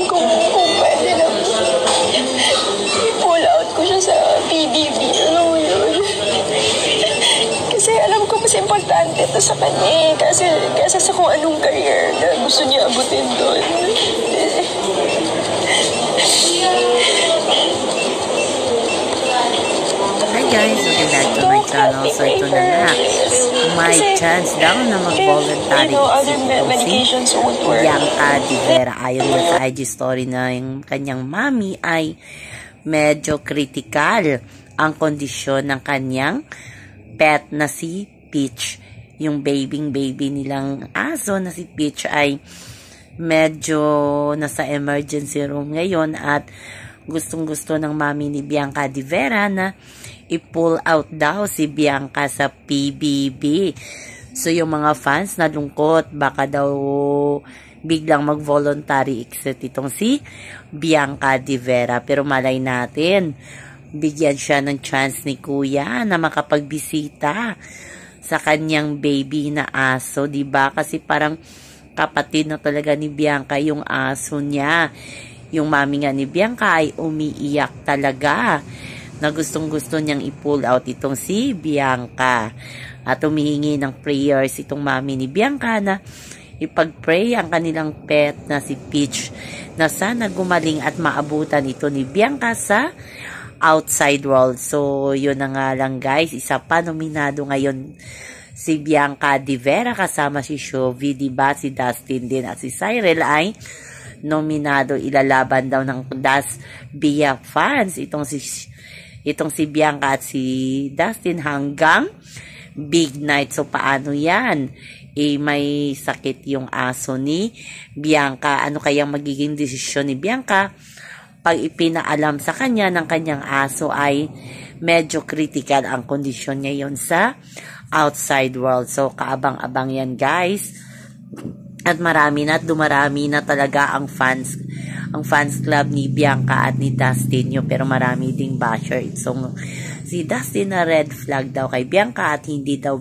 Kung pwede lang, i-pull out ko siya sa PBB. Alam mo yun? Kasi alam ko mas importante ito sa kanya eh. Kasi sa kung anong career na gusto niya abutin doon. Hi guys, welcome back to my channel. So ito na nga, may chance daw na mag-voluntary medications won't work. Bianca Di Vera, ayon na sa IG story na yung kanyang mami ay medyo critical ang kondisyon ng kanyang pet na si Peach. Yung baby nilang aso na si Peach ay medyo nasa emergency room ngayon at gustong-gusto ng mami ni Bianca Di Vera na i-pull out daw si Bianca sa PBB. So yung mga fans nalungkot, baka daw biglang mag-voluntary exit itong si Bianca Di Vera. Pero malay natin, bigyan siya ng chance ni Kuya na makapagbisita sa kanyang baby na aso, diba? Kasi parang kapatid na talaga ni Bianca yung aso niya. Yung mami nga ni Bianca ay umiiyak talaga na gustong-gusto niyang i-pull out itong si Bianca. At humihingi ng prayers itong mami ni Bianca na ipag-pray ang kanilang pet na si Peach na sana gumaling at maabutan ito ni Bianca sa outside world. So, yun na nga lang guys. Isa pa nominado ngayon si Bianca Di Vera kasama si Shovie, diba? Si Dustin din at si Cyril ay nominado. Ilalaban daw ng Das Bia fans itong si Bianca at si Dustin hanggang big night. So, paano yan? May sakit yung aso ni Bianca. Ano kayang magiging desisyon ni Bianca pag ipinaalam sa kanya ng kanyang aso ay medyo critical ang kondisyon ngayon sa outside world. So, kaabang-abang yan guys. At marami na at dumarami na talaga ang fans club ni Bianca at ni Dustin nyo, pero marami ding basher. So, si Dustin na red flag daw kay Bianca at hindi daw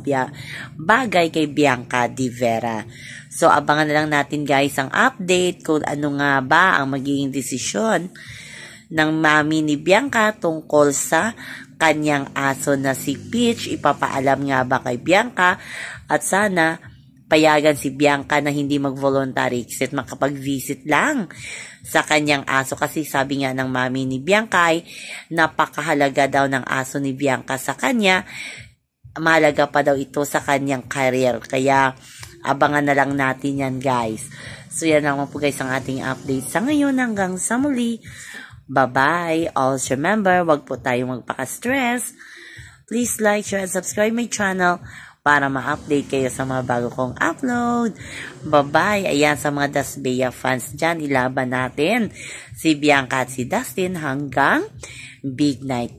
bagay kay Bianca Di Vera. So, abangan na lang natin guys ang update kung ano nga ba ang magiging desisyon ng mami ni Bianca tungkol sa kanyang aso na si Peach. Ipapaalam nga ba kay Bianca at sana payagan si Bianca na hindi mag-voluntary exit, makapag-visit lang sa kanyang aso. Kasi sabi nga ng mami ni Bianca ay napakahalaga daw ng aso ni Bianca sa kanya. Mahalaga pa daw ito sa kanyang career. Kaya abangan na lang natin yan guys. So yan lang po guys ang ating update sa ngayon. Hanggang sa muli. Bye-bye. Also remember, wag po tayong magpaka-stress. Please like, share, and subscribe my channel para ma-update kayo sa mga bago kong upload. Bye-bye. Ayan, sa mga Dasbea fans dyan, ilaban natin si Bianca at si Dustin hanggang big night.